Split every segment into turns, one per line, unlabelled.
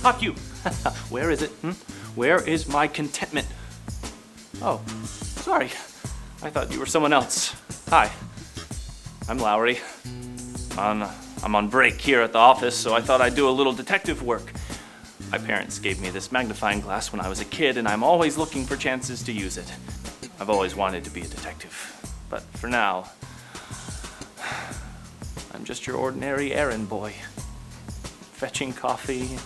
Not you. Where is it? Where is my contentment? Oh, sorry. I thought you were someone else. Hi, I'm Lowry. I'm on break here at the office, so I thought I'd do a little detective work. My parents gave me this magnifying glass when I was a kid, and I'm always looking for chances to use it. I've always wanted to be a detective, but for now, I'm just your ordinary errand boy, fetching coffee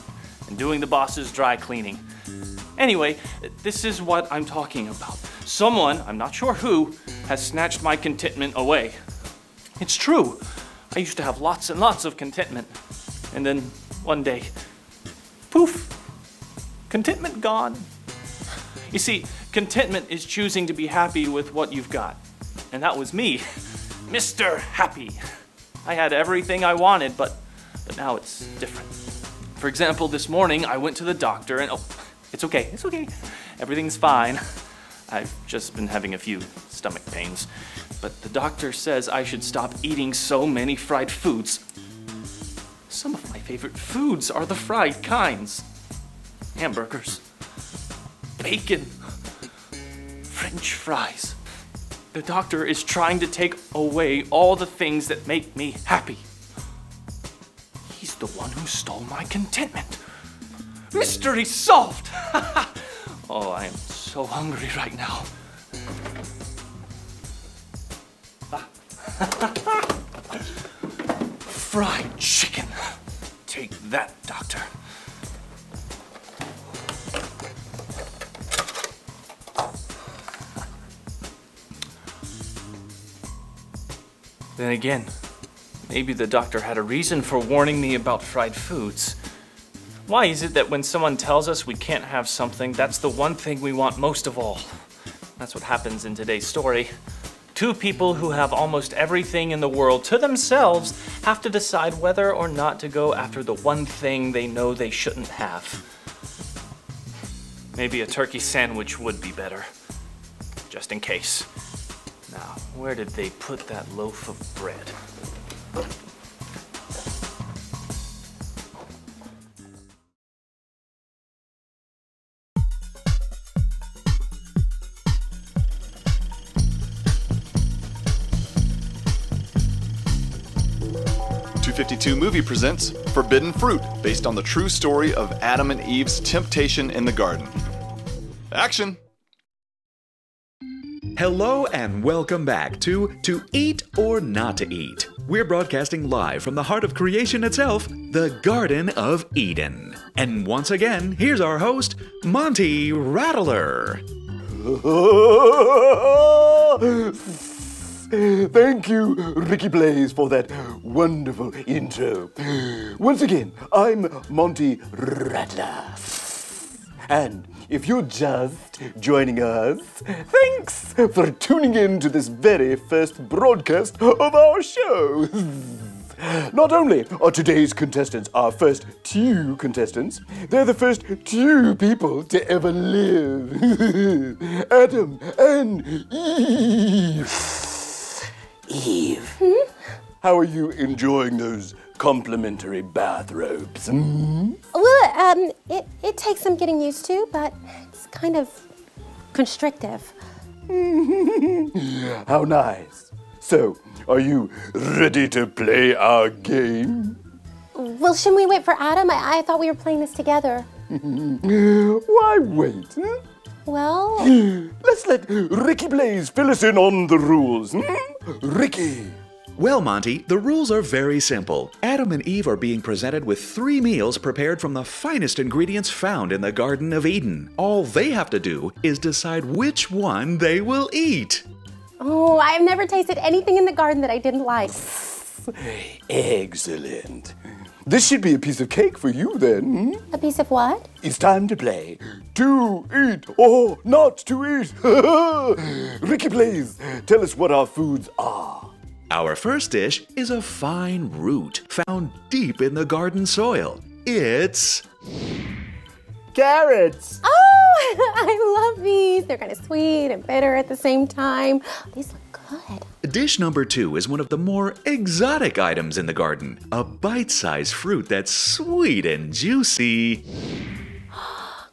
and doing the boss's dry cleaning. Anyway, this is what I'm talking about. Someone, I'm not sure who, has snatched my contentment away. It's true. I used to have lots and lots of contentment. And then one day, poof, contentment gone. You see, contentment is choosing to be happy with what you've got. And that was me, Mr. Happy. I had everything I wanted, but now it's different. For example, this morning I went to the doctor and, oh, it's okay. Everything's fine. I've just been having a few stomach pains. But the doctor says I should stop eating so many fried foods. Some of my favorite foods are the fried kinds. Hamburgers, bacon, French fries. The doctor is trying to take away all the things that make me happy. He's the one who stole my contentment. Mystery solved! Oh, I am so hungry right now. Fried chicken. Take that, doctor. Then again, maybe the doctor had a reason for warning me about fried foods. Why is it that when someone tells us we can't have something, that's the one thing we want most of all? That's what happens in today's story. Two people who have almost everything in the world to themselves have to decide whether or not to go after the one thing they know they shouldn't have. Maybe a turkey sandwich would be better, just in case. Now, where did they put that loaf of bread?
252 Movie presents Forbidden Fruit, based on the true story of Adam and Eve's temptation in the garden. Action!
Hello and welcome back to Eat or Not to Eat. We're broadcasting live from the heart of creation itself, the Garden of Eden. And once again, here's our host, Monty Rattler.
Thank you, Ricky Blaze, for that wonderful intro. Once again, I'm Monty Rattler. And if you're just joining us, thanks for tuning in to this very first broadcast of our show. Not only are today's contestants our first two contestants, they're the first two people to ever live. Adam and Eve. Eve, how are you enjoying those complimentary bathrobes?
Well, it takes some getting used to, but it's kind of constrictive.
How nice. So, are you ready to play our game?
Well, shouldn't we wait for Adam? I thought we were playing this together.
Why wait?
Well...
Let's let Ricky Blaze fill us in on the rules. Ricky.
Well, Monty, the rules are very simple. Adam and Eve are being presented with 3 meals prepared from the finest ingredients found in the Garden of Eden. All they have to do is decide which one they will eat.
Oh, I've never tasted anything in the garden that I didn't like.
Excellent. This should be a piece of cake for you then.
A piece of what?
It's time to play To Eat or Not to Eat. Ricky Blaze, tell us what our foods are.
Our first dish is a fine root found deep in the garden soil. It's...
Carrots.
Oh, I love these. They're kind of sweet and bitter at the same time. These look good.
Dish number 2 is one of the more exotic items in the garden. A bite-sized fruit that's sweet and juicy.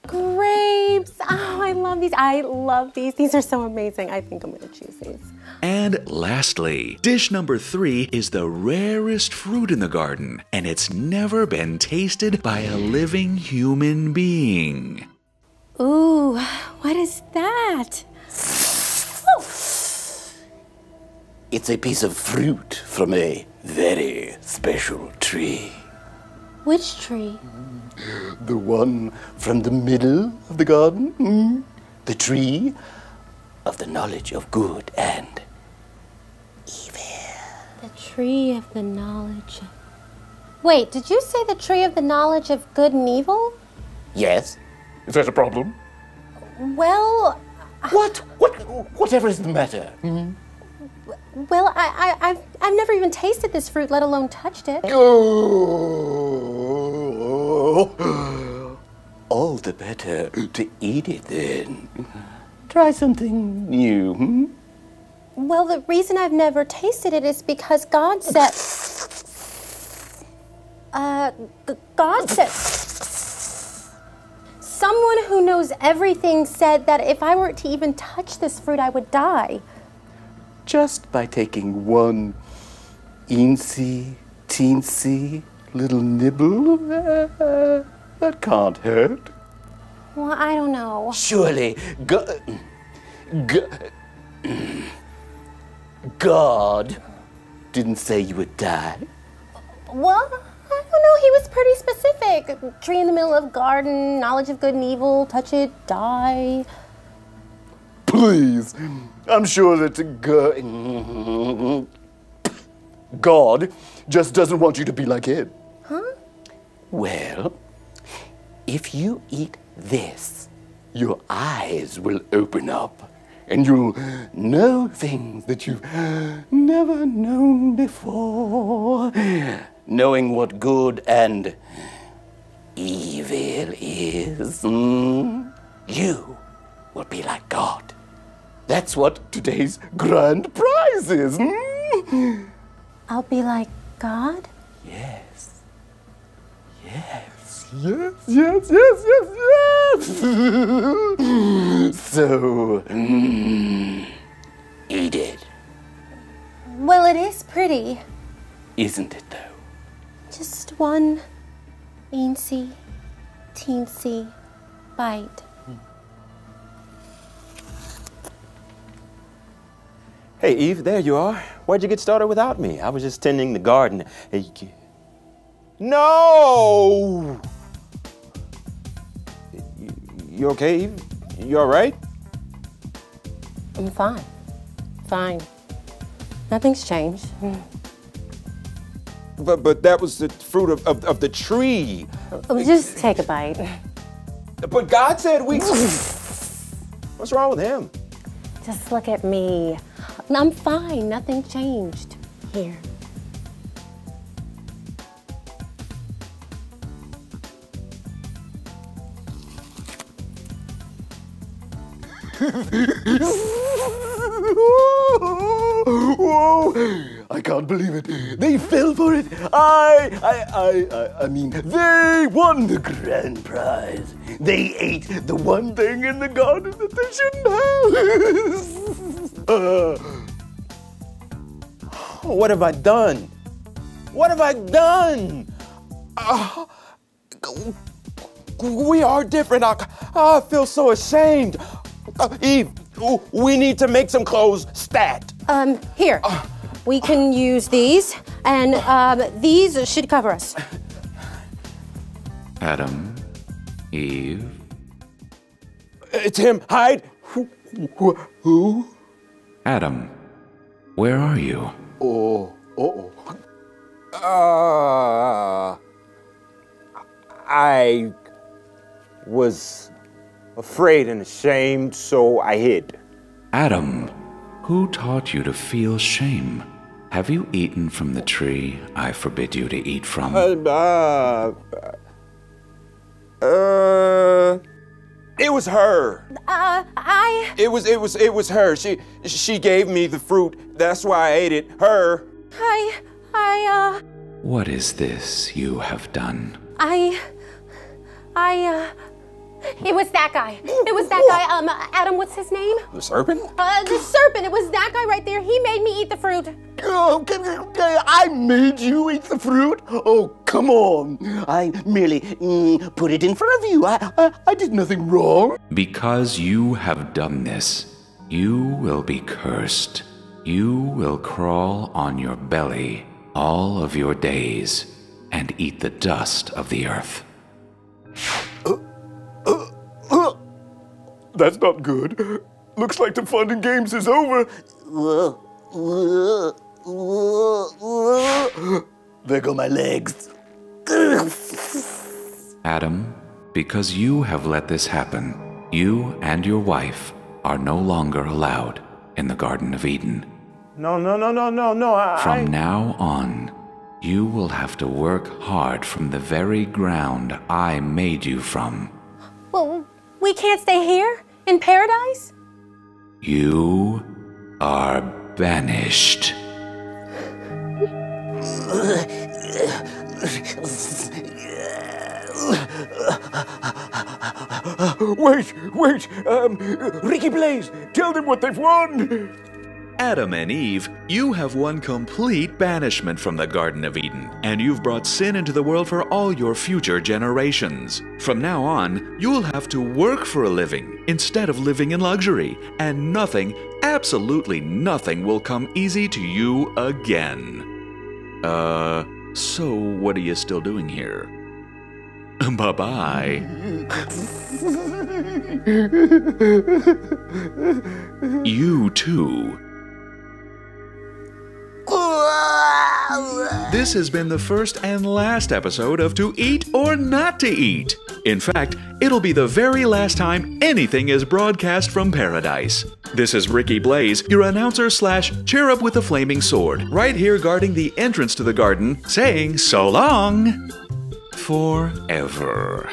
Grapes! Oh, I love these. I love these. These are so amazing. I think I'm gonna choose these.
And lastly, dish number 3 is the rarest fruit in the garden, and it's never been tasted by a living human being.
Ooh, what is that?
It's a piece of fruit from a very special tree.
Which tree?
The one from the middle of the garden. The tree of the knowledge of good and evil.
The tree of the knowledge of... Wait, did you say the tree of the knowledge of good and evil?
Yes? Is that a problem?
Well...
Whatever is the matter?
Well, I've never even tasted this fruit, let alone touched it.
Oh, all the better to eat it then. Try something new.
Well, the reason I've never tasted it is because God said... God said... Someone who knows everything said that if I were to even touch this fruit, I would die.
Just by taking one teensy little nibble, that can't hurt.
Well, I don't know.
Surely, God didn't say you would die.
Well, I don't know. He was pretty specific. Tree in the middle of garden, knowledge of good and evil, touch it, die.
Please, I'm sure that God just doesn't want you to be like it.
Huh?
Well, if you eat this, your eyes will open up and you'll know things that you've never known before. Knowing what good and evil is, you will be like God. That's what today's grand prize is.
I'll be like God?
Yes. Yes, yes, yes, yes, yes, yes. So, eat it.
Well, it is pretty.
Isn't it, though?
Just one teensy bite.
Hey, Eve, there you are. Why'd you get started without me? I was just tending the garden. Hey, no! You okay, Eve? You all right?
I'm fine. Fine. Nothing's changed.
But that was the fruit of the tree.
Just take a bite.
But God said we... What's wrong with him?
Just look at me. I'm fine. Nothing changed. Here.
Whoa! I can't believe it. They fell for it. I mean, they won the grand prize. They ate the one thing in the garden that they shouldn't have.
What have I done? What have I done? We are different. I feel so ashamed. Eve, we need to make some clothes stat.
Here. We can use these, and these should cover us.
Adam, Eve.
It's him. Hide.
Who?
Adam, where are you?
I was afraid and ashamed, so I hid.
Adam, who taught you to feel shame? Have you eaten from the tree I forbid you to eat from?
It was her. It was her. She gave me the fruit. That's why I ate it. Her.
What is this you have done?
It was that guy. It was that guy. Adam, what's his name?
The serpent?
The serpent. It was that guy right there. He made me eat the fruit.
Oh, I made you eat the fruit? Oh, come on. I merely put it in front of you. I did nothing wrong.
Because you have done this, you will be cursed. You will crawl on your belly all of your days and eat the dust of the earth.
That's not good. Looks like the fun and games is over. There go my legs.
Adam, because you have let this happen, you and your wife are no longer allowed in the Garden of Eden.
No.
From now on, you will have to work hard from the very ground I made you from.
Well, we can't stay here in paradise?
You are banished.
Wait, Ricky Blaze, tell them what they've won.
Adam and Eve, you have won complete banishment from the Garden of Eden, and you've brought sin into the world for all your future generations. From now on, you'll have to work for a living instead of living in luxury, and nothing, absolutely nothing, will come easy to you again. So what are you still doing here? Bye-bye. You too. This has been the first and last episode of To Eat or Not to Eat. In fact, it'll be the very last time anything is broadcast from paradise. This is Ricky Blaze, your announcer / cherub with a flaming sword, right here guarding the entrance to the garden, saying so long forever.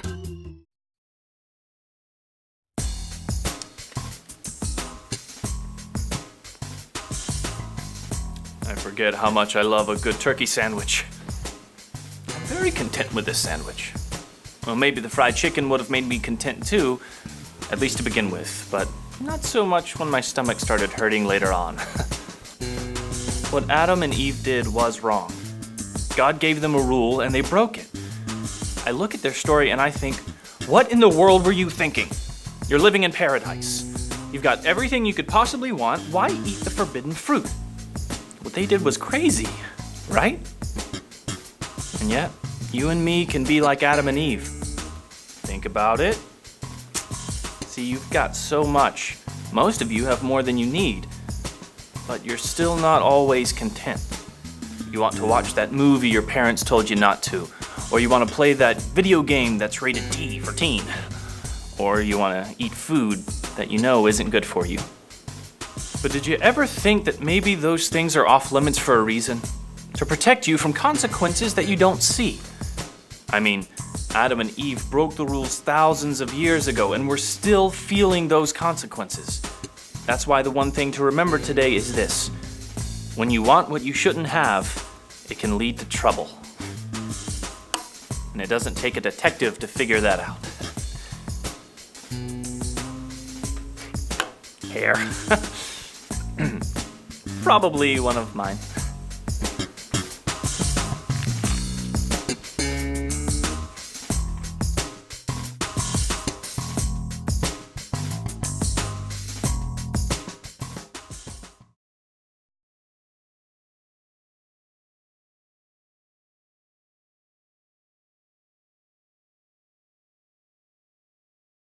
I forget how much I love a good turkey sandwich. I'm very content with this sandwich. Well, maybe the fried chicken would have made me content too, at least to begin with, but not so much when my stomach started hurting later on. What Adam and Eve did was wrong. God gave them a rule and they broke it. I look at their story and I think, what in the world were you thinking? You're living in paradise. You've got everything you could possibly want. Why eat the forbidden fruit? What they did was crazy, right? And yet, you and me can be like Adam and Eve. Think about it. See, you've got so much. Most of you have more than you need. But you're still not always content. You want to watch that movie your parents told you not to. Or you want to play that video game that's rated T for teen. Or you want to eat food that you know isn't good for you. But did you ever think that maybe those things are off limits for a reason? To protect you from consequences that you don't see. I mean, Adam and Eve broke the rules thousands of years ago and we're still feeling those consequences. That's why the one thing to remember today is this. When you want what you shouldn't have, it can lead to trouble. And it doesn't take a detective to figure that out. Hair. Probably one of mine.